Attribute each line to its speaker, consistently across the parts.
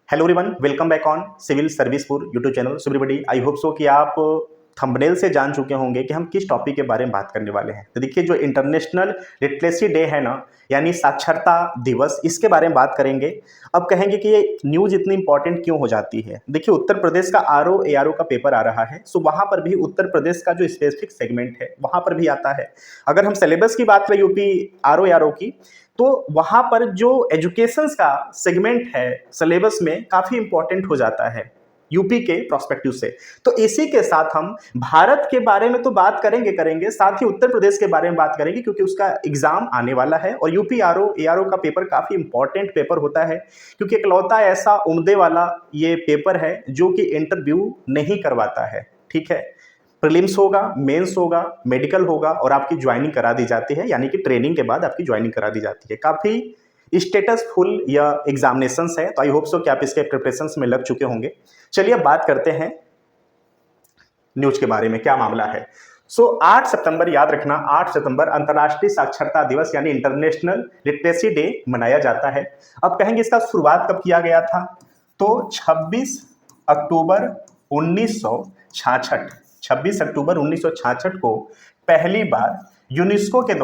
Speaker 1: Hello everyone, welcome back on civil सर्विसपुर YouTube channel. So everybody, I hope so कि आप thumbnail से जान चुके होंगे कि हम किस टॉपिक के बारे में बात करने वाले हैं। तो देखिए, जो इंटरनेशनल लिटरेसी डे है ना, यानी साक्षरता दिवस, इसके बारे में बात करेंगे। अब कहेंगे कि ये न्यूज़ इतनी इंपॉर्टेंट क्यों हो जाती है। देखिए, उत्तर प्रदेश का आरओ एआरओ का पेपर आ रहा है, सो वहाँ पर भी उत्तर प्रदेश का जो स्पेसिफिक सेगमेंट है वहाँ पर भी आता है। अगर हम सिलेबस की बात करें यूपी आरओ एआरओ की, तो वहाँ पर जो एजुकेशन का सेगमेंट है सिलेबस में काफ़ी इंपॉर्टेंट हो जाता है यूपी के प्रोस्पेक्टिव से। तो इसी के साथ हम भारत के बारे में तो बात करेंगे, साथ ही उत्तर प्रदेश के बारे में बात करेंगे, क्योंकि उसका एग्जाम आने वाला है और यूपी आरओ एआरओ का पेपर काफ़ी इंपॉर्टेंट पेपर होता है, क्योंकि इकलौता ऐसा उम्दे वाला ये पेपर है जो कि इंटरव्यू नहीं करवाता है। ठीक है, प्रीलिम्स होगा, मेंस होगा, मेडिकल होगा और आपकी ज्वाइनिंग करा दी जाती है, यानी कि ट्रेनिंग के बाद आपकी ज्वाइनिंग करा दी जाती है। काफ़ी स्टेटसफुल यह एग्जामिनेशंस है, तो आई होप सो कि आप इसके प्रिपरेशंस में लग चुके होंगे। चलिए अब बात करते हैं न्यूज के बारे में, क्या मामला है। 8 सितंबर, याद रखना, 8 सितंबर अंतर्राष्ट्रीय साक्षरता दिवस यानी इंटरनेशनल लिटरेसी डे मनाया जाता है। अब कहेंगे इसका शुरुआत कब किया गया था, तो 26 अक्टूबर 1966 26 अक्टूबर 1966 को पहली बार यूनेस्को के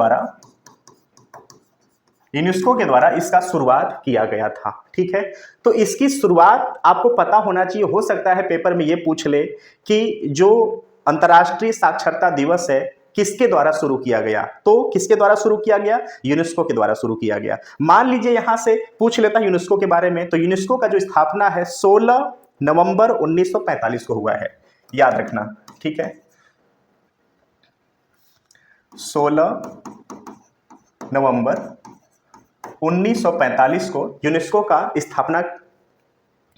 Speaker 1: द्वारा इसका शुरुआत किया गया था। ठीक है, तो इसकी शुरुआत आपको पता होना चाहिए। हो सकता है पेपर में ये पूछ ले कि जो अंतर्राष्ट्रीय साक्षरता दिवस है किसके द्वारा शुरू किया गया, तो किसके द्वारा शुरू किया गया, यूनेस्को के द्वारा शुरू किया गया। मान लीजिए यहां से पूछ लेता यूनेस्को के बारे में, तो यूनेस्को का जो स्थापना है 16 नवंबर 1945 को हुआ है, याद रखना। ठीक है, 16 नवंबर 1945 को यूनेस्को का स्थापना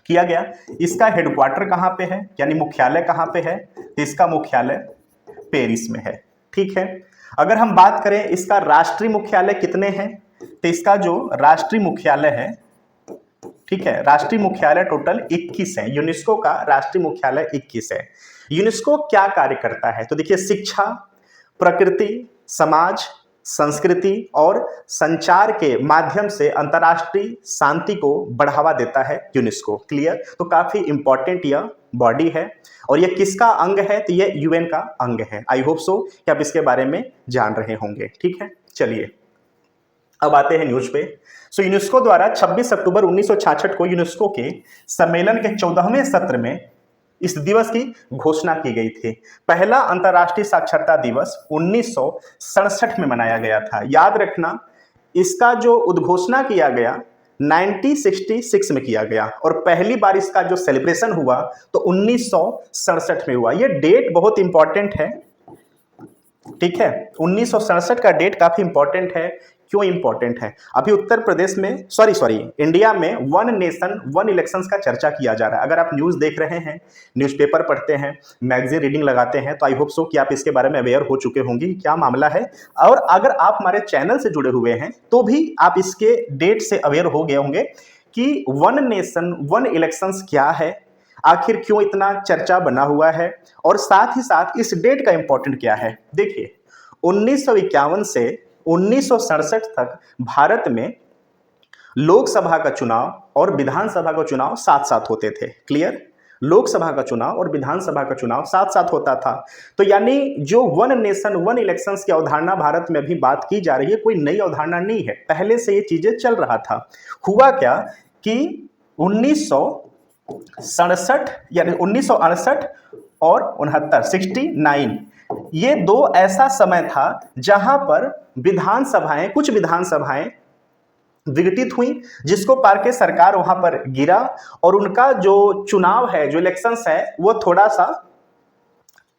Speaker 1: किया गया। इसका हेडक्वार्टर कहाँ पे है, यानी मुख्यालय कहाँ पे है, तो इसका मुख्यालय पेरिस में है। ठीक है, अगर हम बात करें इसका राष्ट्रीय मुख्यालय कितने हैं, तो इसका जो राष्ट्रीय मुख्यालय है, ठीक है, राष्ट्रीय मुख्यालय टोटल 21 है। यूनेस्को का राष्ट्रीय मुख्यालय 21 है। यूनेस्को क्या कार्य करता है, तो देखिए, शिक्षा, प्रकृति, समाज, संस्कृति और संचार के माध्यम से अंतर्राष्ट्रीय शांति को बढ़ावा देता है यूनेस्को। क्लियर, तो काफी इंपॉर्टेंट यह बॉडी है। और यह किसका अंग है, तो यह यूएन का अंग है। आई होप सो कि आप इसके बारे में जान रहे होंगे। ठीक है, चलिए अब आते हैं न्यूज पे। यूनेस्को द्वारा 26 अक्टूबर 1966 को यूनेस्को के सम्मेलन के 14वें सत्र में इस दिवस की घोषणा की गई थी। पहला अंतर्राष्ट्रीय साक्षरता दिवस 1967 में मनाया गया था। याद रखना, इसका जो उद्घोषणा किया गया 1966 में किया गया और पहली बार इसका जो सेलिब्रेशन हुआ तो 1967 में हुआ। यह डेट बहुत इंपॉर्टेंट है। ठीक है, 1967 का डेट काफी इंपॉर्टेंट है। क्यों इंपॉर्टेंट है, अभी उत्तर प्रदेश में सॉरी इंडिया में वन नेशन वन इलेक्शंस का चर्चा किया जा रहा है। अगर आप न्यूज़ देख रहे हैं, न्यूज़पेपर पढ़ते हैं, मैगजीन रीडिंग लगाते हैं, तो आई होप सो कि आप इसके बारे में अवेयर हो चुके होंगे कि क्या मामला है। और अगर आप हमारे चैनल से जुड़े हुए हैं तो भी आप इसके डेट से अवेयर हो गए होंगे कि वन नेशन वन इलेक्शंस क्या है, आखिर क्यों इतना चर्चा बना हुआ है, और साथ ही साथ इस डेट का इंपॉर्टेंट क्या है। देखिए, 1951 से 1967 तक भारत में लोकसभा का चुनाव और विधानसभा का चुनाव साथ साथ होते थे। क्लियर, लोकसभा का चुनाव और विधानसभा का चुनाव साथ साथ होता था। तो यानी जो वन नेशन वन इलेक्शंस की अवधारणा भारत में अभी बात की जा रही है, कोई नई अवधारणा नहीं है, पहले से ये चीजें चल रहा था। हुआ क्या कि 1967 यानी 1968 और 69 ये दो ऐसा समय था जहां पर विधानसभाएं, कुछ विधानसभाएं विघटित हुई, जिसको पार के सरकार वहां पर गिरा और उनका जो चुनाव है, जो इलेक्शंस है, वो थोड़ा सा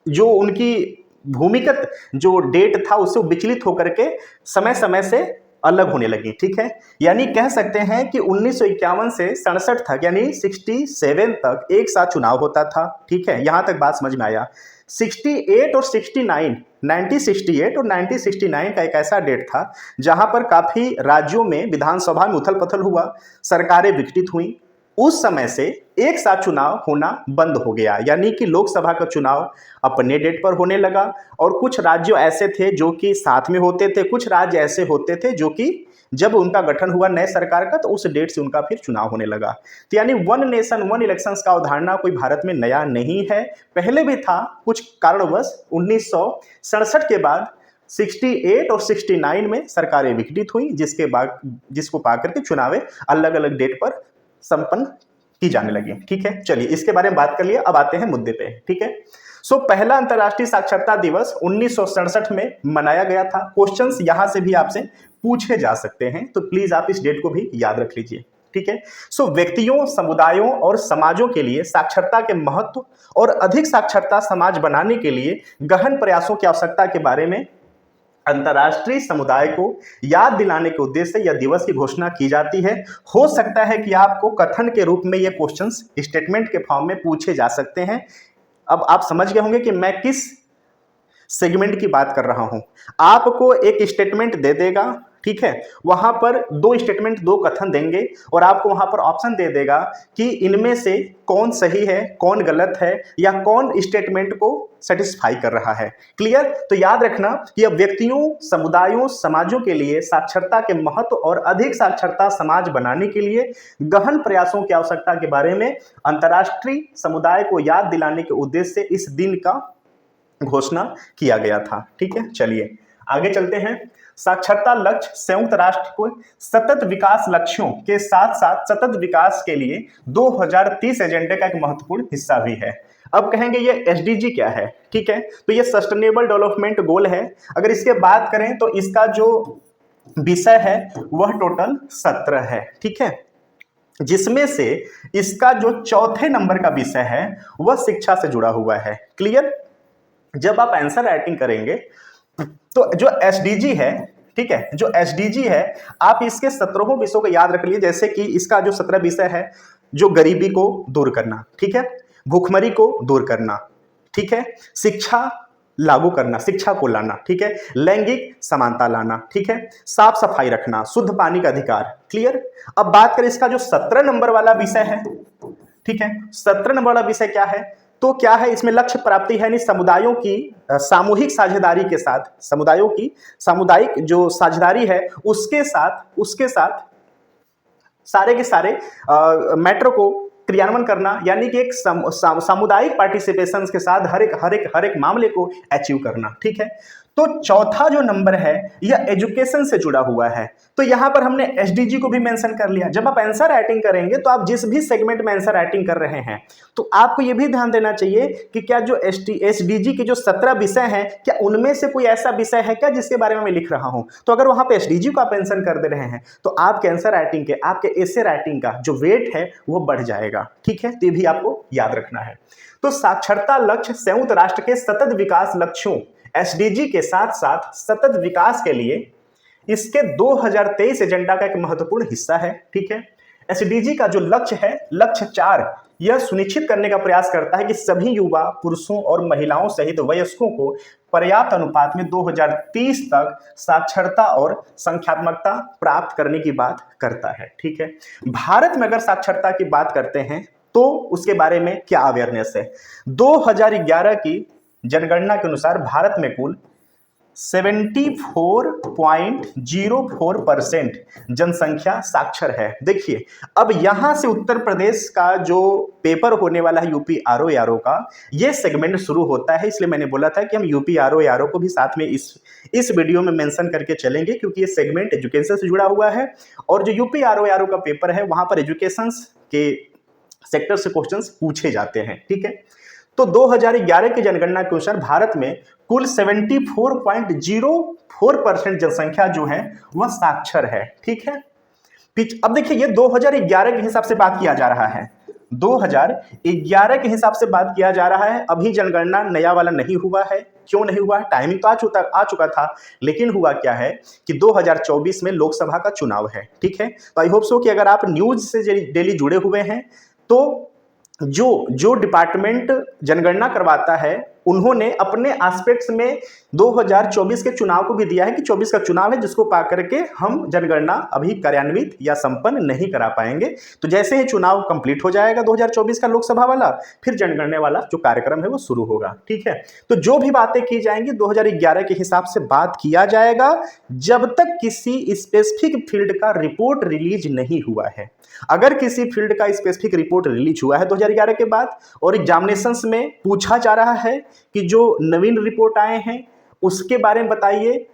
Speaker 1: जो उनकी भूमिगत जो डेट था उससे विचलित होकर के समय समय से अलग होने लगी। ठीक है, यानी कह सकते हैं कि 1951 से 67 तक यानी 67 तक एक साथ चुनाव होता था। ठीक है, यहां तक बात समझ में आया। 68 और 69 1968 और 1969 का एक ऐसा डेट था जहां पर काफी राज्यों में विधानसभा में उथल पुथल हुआ, सरकारें विघटित हुई। उस समय से एक साथ चुनाव होना बंद हो गया, यानी कि लोकसभा का चुनाव अपने डेट पर होने लगा और कुछ राज्य ऐसे थे जो कि साथ में होते थे, कुछ राज्य ऐसे होते थे जो कि जब उनका गठन हुआ नए सरकार का, तो उस डेट से उनका फिर चुनाव होने लगा। तो यानी वन नेशन वन इलेक्शंस का अवधारणा कोई भारत में नया नहीं है, पहले भी था, कुछ कारणवश 1967 के बाद 68 और 69 में सरकारें विघटित हुई, जिसको पाकर के चुनावें अलग अलग डेट पर संपन्न की जाने लगी। ठीक है, चलिए इसके बारे में बात कर लिया, अब आते हैं मुद्दे पे। ठीक है, पहला अंतर्राष्ट्रीय साक्षरता दिवस 1967 में मनाया गया था। क्वेश्चंस यहां से भी आपसे पूछे जा सकते हैं, तो प्लीज आप इस डेट को भी याद रख लीजिए। ठीक है, व्यक्तियों, समुदायों और समाजों के लिए साक्षरता के महत्व और अधिक साक्षरता समाज बनाने के लिए गहन प्रयासों की आवश्यकता के बारे में अंतर्राष्ट्रीय समुदाय को याद दिलाने के उद्देश्य से यह दिवस की घोषणा की जाती है। हो सकता है कि आपको कथन के रूप में ये क्वेश्चंस स्टेटमेंट के फॉर्म में पूछे जा सकते हैं। अब आप समझ गए होंगे कि मैं किस सेगमेंट की बात कर रहा हूं। आपको एक स्टेटमेंट दे देगा, ठीक है, वहां पर दो स्टेटमेंट, दो कथन देंगे और आपको वहां पर ऑप्शन दे देगा कि इनमें से कौन सही है, कौन गलत है, या कौन स्टेटमेंट को सेटिस्फाई कर रहा है। क्लियर? तो याद रखना कि अब व्यक्तियों, समुदायों, समाजों के लिए साक्षरता के महत्व और अधिक साक्षरता समाज बनाने के लिए गहन प्रयासों की आवश्यकता के बारे में अंतर्राष्ट्रीय समुदाय को याद दिलाने के उद्देश्य से इस दिन का घोषणा किया गया था। ठीक है, चलिए आगे चलते हैं। साक्षरता लक्ष्य संयुक्त राष्ट्र को सतत विकास लक्ष्यों के साथ साथ सतत विकास के लिए 2030 एजेंडे का एक महत्वपूर्ण हिस्सा भी है। अब कहेंगे ये एसडीजी क्या है? ठीक है, तो ये सस्टेनेबल डेवलपमेंट गोल है। अगर इसके बात करें तो इसका जो विषय है वह टोटल 17 है। ठीक है, जिसमें से इसका जो चौथे नंबर का विषय है वह शिक्षा से जुड़ा हुआ है। क्लियर? जब आप आंसर राइटिंग करेंगे तो जो एसडीजी है, ठीक है, जो एसडीजी है, आप इसके 17 विषयों को याद रख लीजिए। जैसे कि इसका जो 17 विषय है, जो गरीबी को दूर करना, ठीक है, भूखमरी को दूर करना, ठीक है, शिक्षा लागू करना, शिक्षा को लाना, ठीक है, लैंगिक समानता लाना, ठीक है, साफ सफाई रखना, शुद्ध पानी का अधिकार। क्लियर? अब बात करें इसका जो 17 नंबर वाला विषय है, ठीक है, 17 नंबर वाला विषय क्या है? तो क्या है इसमें? लक्ष्य प्राप्ति है, यानी समुदायों की सामूहिक साझेदारी के साथ, समुदायों की सामुदायिक जो साझेदारी है उसके साथ सारे के सारे मैटर को क्रियान्वयन करना, यानी कि एक सामुदायिक पार्टिसिपेशन के साथ हर एक मामले को अचीव करना। ठीक है, तो चौथा जो नंबर है यह एजुकेशन से जुड़ा हुआ है। तो यहां पर हमने एसडीजी को भी मेंशन कर लिया। जब आप आंसर राइटिंग करेंगे तो आप जिस भी सेगमेंट में आंसर राइटिंग कर रहे हैं तो आपको यह भी ध्यान देना चाहिए कि क्या जो एसडीजी के जो 17 विषय हैं, क्या उनमें से कोई ऐसा विषय है क्या जिसके बारे में मैं लिख रहा हूं। तो अगर वहां पे एसडीजी को आप मेंशन कर दे रहे हैं तो आपके आंसर राइटिंग के, आपके एसे राइटिंग का जो वेट है वो बढ़ जाएगा। ठीक है, तो ये भी आपको याद रखना है। तो साक्षरता लक्ष्य संयुक्त राष्ट्र के सतत विकास लक्ष्यों एसडीजी के साथ साथ सतत विकास के लिए इसके 2023 एजेंडा का एक महत्वपूर्ण हिस्सा है। ठीक है, एसडीजी का जो लक्ष्य है, लक्ष्य 4, यह सुनिश्चित करने का प्रयास करता है कि सभी युवा, पुरुषों और महिलाओं सहित वयस्कों को पर्याप्त अनुपात में 2030 तक साक्षरता और संख्यात्मकता प्राप्त करने की बात करता है। ठीक है, भारत में अगर साक्षरता की बात करते हैं तो उसके बारे में क्या अवेयरनेस है? 2011 की जनगणना के अनुसार भारत में कुल 74.04% जनसंख्या साक्षर है। देखिए, अब यहां से उत्तर प्रदेश का जो पेपर होने वाला है यूपी आरओ का, ये सेगमेंट शुरू होता है। इसलिए मैंने बोला था कि हम यूपी आरओ को भी साथ में इस वीडियो में मेंशन करके चलेंगे, क्योंकि ये सेगमेंट एजुकेशन से जुड़ा हुआ है और जो यूपी आरओ का पेपर है वहां पर एजुकेशन के सेक्टर से क्वेश्चंस पूछे जाते हैं। ठीक है, तो 2011 की जनगणना के अनुसार भारत में कुल 74.04% जनसंख्या जो है वह साक्षर है। ठीक है, अब देखिए ये 2011 के हिसाब से बात किया जा रहा है, 2011 के हिसाब से बात किया जा रहा है। अभी जनगणना नया वाला नहीं हुआ है। क्यों नहीं हुआ? टाइमिंग तो आ चुका था, लेकिन हुआ क्या है कि 2024 में लोकसभा का चुनाव है। ठीक है, तो आई होप सो कि अगर आप न्यूज से डेली जुड़े हुए हैं तो जो डिपार्टमेंट जनगणना करवाता है उन्होंने अपने एस्पेक्ट्स में 2024 के चुनाव को भी दिया है कि 24 का चुनाव है जिसको पा करके हम जनगणना अभी कार्यान्वित या संपन्न नहीं करा पाएंगे। तो जैसे ही चुनाव कंप्लीट हो जाएगा 2024 का लोकसभा वाला, फिर जनगणना वाला जो कार्यक्रम है वो शुरू होगा। ठीक है, तो जो भी बातें की जाएंगी 2011 के हिसाब से बात किया जाएगा जब तक किसी स्पेसिफिक फील्ड का रिपोर्ट रिलीज नहीं हुआ है। अगर किसी फील्ड का स्पेसिफिक रिपोर्ट रिलीज हुआ है 2011 के बाद और एग्जामिनेशंस में पूछा जा रहा है कि जो नवीन रिपोर्ट आए हैं उसके बारे में बताइए,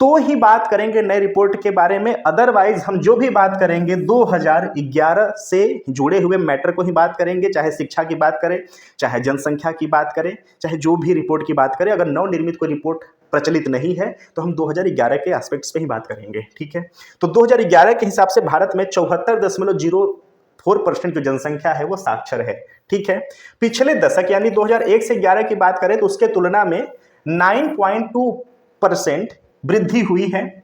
Speaker 1: तो ही बात करेंगे नए रिपोर्ट के बारे में। अदरवाइज हम जो भी बात करेंगे 2011 से जुड़े हुए मैटर को ही बात करेंगे, चाहे शिक्षा की बात करें, चाहे जनसंख्या की बात करें, चाहे जो भी रिपोर्ट की बात करें। अगर नवनिर्मित कोई रिपोर्ट प्रचलित नहीं है तो हम 2011 के एस्पेक्ट्स पे ही बात करेंगे। ठीक है, तो 2011 के हिसाब से भारत में 74.04% जो जनसंख्या है वो साक्षर है। ठीक है, पिछले दशक यानी 2001 से 11 की बात करें तो उसके तुलना में 9.2% वृद्धि हुई है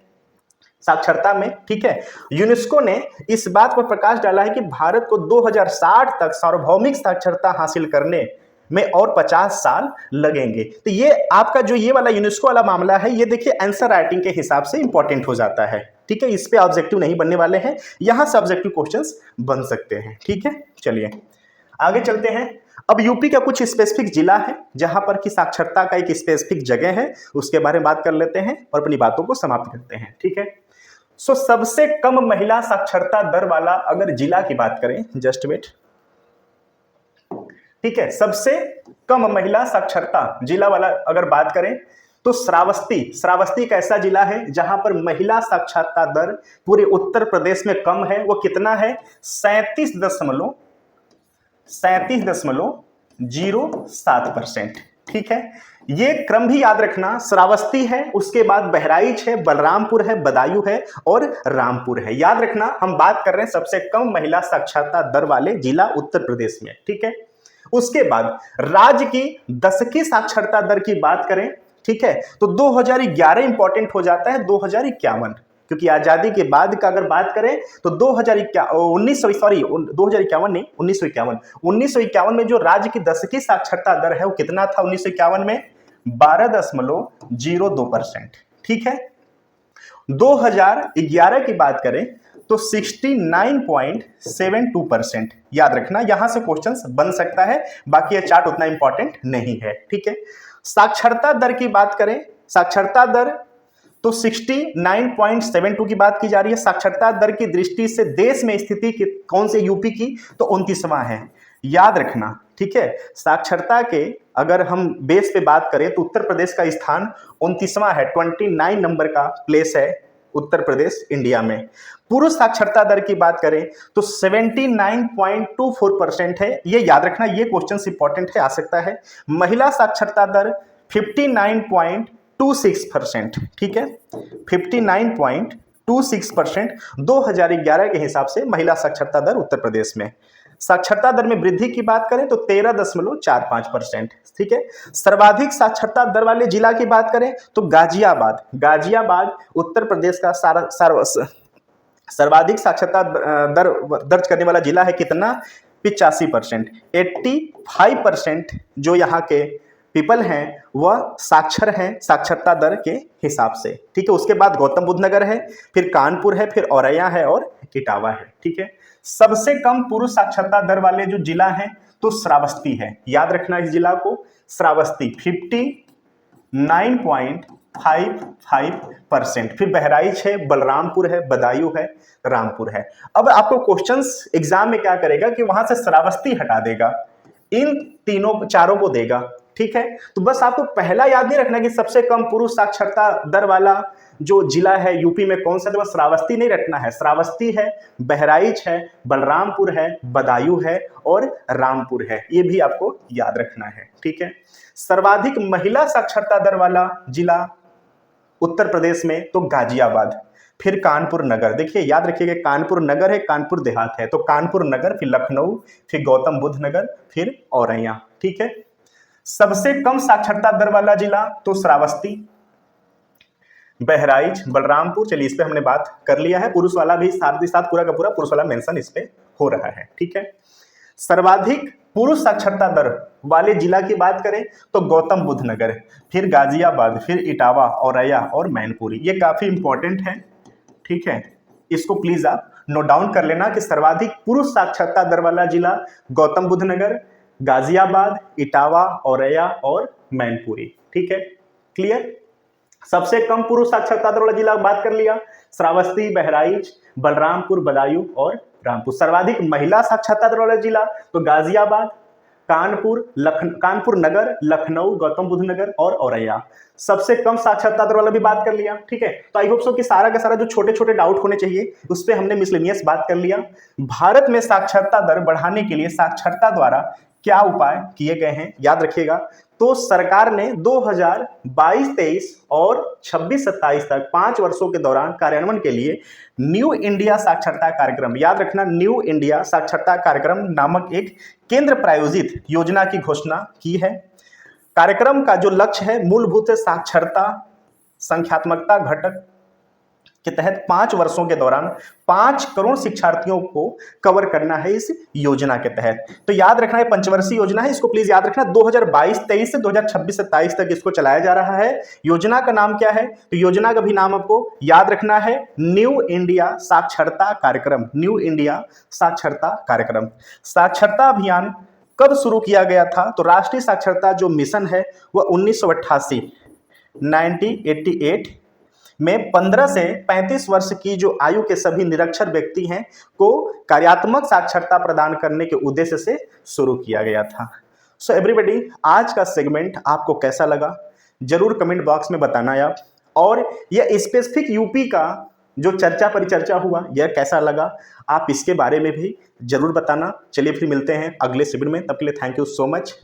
Speaker 1: साक्षरता में। ठीक है, यूनेस्को ने इस बात पर प्रकाश डाला है कि भारत को 2060 तक सार्वभौमिक साक्षरता हासिल करने में और 50 साल लगेंगे। तो ये आपका जो ये वाला यूनेस्को वाला मामला है, ये देखिए आंसर राइटिंग के हिसाब से इंपॉर्टेंट हो जाता है। ठीक है, इस पे ऑब्जेक्टिव नहीं बनने वाले हैं, यहां से ऑब्जेक्टिव क्वेश्चंस बन सकते हैं। ठीक है, चलिए आगे चलते हैं। अब यूपी का कुछ स्पेसिफिक जिला है जहां पर की साक्षरता का एक स्पेसिफिक जगह है, उसके बारे में बात कर लेते हैं और अपनी बातों को समाप्त करते हैं। ठीक है, सो सबसे कम महिला साक्षरता दर वाला अगर जिला की बात करें, जस्ट वेट। ठीक है, सबसे कम महिला साक्षरता जिला वाला अगर बात करें तो श्रावस्ती एक ऐसा जिला है जहां पर महिला साक्षरता दर पूरे उत्तर प्रदेश में कम है। वो कितना है? 37.07%। ठीक है, ये क्रम भी याद रखना, श्रावस्ती है, उसके बाद बहराइच है, बलरामपुर है, बदायूं है और रामपुर है। याद रखना, हम बात कर रहे हैं सबसे कम महिला साक्षरता दर वाले जिला उत्तर प्रदेश में। ठीक है, उसके बाद राज्य की दशकीय साक्षरता दर की बात करें, ठीक है, तो 2011 इंपॉर्टेंट हो जाता है 2051, क्योंकि आजादी के बाद का अगर बात करें तो 1951 में जो राज्य की दशकीय साक्षरता दर है वो कितना था? 1951 में 12.02%। ठीक है, 2011 की बात करें तो 69.72%। याद रखना, यहां से क्वेश्चंस बन सकता है, बाकी ये चार्ट उतना इंपॉर्टेंट नहीं है। ठीक है, साक्षरता दर की बात करें, साक्षरता दर तो 69.72 की बात की जा रही है। साक्षरता दर की दृष्टि से देश में स्थिति कौन से? यूपी की, तो 29वां है। याद रखना, ठीक है, साक्षरता के अगर हम बेस पे बात करें तो उत्तर प्रदेश का स्थान 29वां है, 29 नंबर का प्लेस है उत्तर प्रदेश इंडिया में। पुरुष साक्षरता दर की बात करें तो 79.24% है। ये याद रखना, ये क्वेश्चन इंपॉर्टेंट है, आ सकता है। महिला साक्षरता दर 59.26%। ठीक है, 59.26% 2011 के हिसाब से महिला साक्षरता दर उत्तर प्रदेश में। साक्षरता दर में वृद्धि की बात करें तो 13.45%। ठीक है, सर्वाधिक साक्षरता दर वाले जिला की बात करें तो गाजियाबाद उत्तर प्रदेश का सर्वाधिक साक्षरता दर दर्ज करने वाला जिला है। कितना? 85%। 85% जो यहाँ के पीपल हैं वह साक्षर हैं साक्षरता दर के हिसाब से। ठीक है, उसके बाद गौतम बुद्ध नगर है, फिर कानपुर है, फिर औरैया है और इटावा है। ठीक है, सबसे कम पुरुष साक्षरता दर वाले जो जिला हैं तो श्रावस्ती है। याद रखना इस जिला को, श्रावस्ती 59.55%। फिर बहराइच है, बलरामपुर है, बदायूं है, रामपुर है। अब आपको क्वेश्चंस एग्जाम में क्या करेगा कि वहां से श्रावस्ती हटा देगा, इन चारों को देगा। ठीक है, तो बस आपको पहला याद नहीं रखना कि सबसे कम पुरुष साक्षरता दर वाला जो जिला है यूपी में कौन सा, तो बस श्रावस्ती नहीं रखना है। श्रावस्ती है, बहराइच है, बलरामपुर है, बदायूं है और रामपुर है, ये भी आपको याद रखना है। ठीक है, सर्वाधिक महिला साक्षरता दर वाला जिला उत्तर प्रदेश में तो गाजियाबाद, फिर कानपुर नगर। देखिए याद रखिएगा, कानपुर नगर है, कानपुर देहात है, तो कानपुर नगर, फिर लखनऊ, फिर गौतम बुद्ध नगर, फिर औरैया। ठीक है, सबसे कम साक्षरता दर वाला जिला तो श्रावस्ती, बहराइच, बलरामपुर। चलिए इस पे हमने बात कर लिया है, पुरुष वाला भी साथ ही साथ पूरा का पूरा पुरुष वाला मेंशन इस पे हो रहा है। ठीक है, सर्वाधिक पुरुष साक्षरता दर वाले जिला की बात करें तो गौतम बुद्ध नगर, फिर गाजियाबाद, फिर इटावा, औरैया और मैनपुरी। ये काफी इंपॉर्टेंट है, ठीक है। इसको प्लीज आप नोट डाउन कर लेना कि सर्वाधिक पुरुष साक्षरता दर वाला जिला गौतम बुद्ध नगर, गाजियाबाद, इटावा, औरैया और मैनपुरी, ठीक है। क्लियर। सबसे कम पुरुष साक्षरता दर वाला जिला बात कर लिया, श्रावस्ती, बहराइच, बलरामपुर, बदायूं और रामपुर। सर्वाधिक महिला साक्षरता दर वाला जिला तो गाजियाबाद, कानपुर नगर, लखनऊ, गौतम बुद्ध नगर और औरैया। सबसे कम साक्षरता दर वाला भी बात कर लिया, ठीक है। तो आई होप सो कि सारा का सारा जो छोटे छोटे डाउट होने चाहिए उस पर हमने मिसलेनियस बात कर लिया। भारत में साक्षरता दर बढ़ाने के लिए साक्षरता द्वारा क्या उपाय किए गए हैं, याद रखिएगा। तो सरकार ने 2022-23 और 26-27 तक 5 वर्षों के दौरान कार्यान्वयन के लिए न्यू इंडिया साक्षरता कार्यक्रम, याद रखना, न्यू इंडिया साक्षरता कार्यक्रम नामक एक केंद्र प्रायोजित योजना की घोषणा की है। कार्यक्रम का जो लक्ष्य है, मूलभूत साक्षरता संख्यात्मकता घटक के तहत 5 वर्षों के दौरान 5 करोड़ शिक्षार्थियों को कवर करना है इस योजना के तहत। तो याद रखना, है पंचवर्षीय योजना है, इसको प्लीज याद रखना। 2022-23 से 2026-27 तक इसको चलाया जा रहा है। योजना का नाम क्या है, तो योजना का भी नाम आपको याद रखना है, न्यू इंडिया साक्षरता कार्यक्रम। न्यू इंडिया साक्षरता कार्यक्रम। साक्षरता अभियान कब शुरू किया गया था, तो राष्ट्रीय साक्षरता जो मिशन है वह 1988 में 15 से 35 वर्ष की जो आयु के सभी निरक्षर व्यक्ति हैं को कार्यात्मक साक्षरता प्रदान करने के उद्देश्य से शुरू किया गया था। सो एवरीबॉडी, आज का सेगमेंट आपको कैसा लगा जरूर कमेंट बॉक्स में बताना यार। और यह स्पेसिफिक यूपी का जो चर्चा परिचर्चा हुआ यह कैसा लगा, आप इसके बारे में भी जरूर बताना। चलिए फिर मिलते हैं अगले शिविर में, तब के लिए थैंक यू सो मच।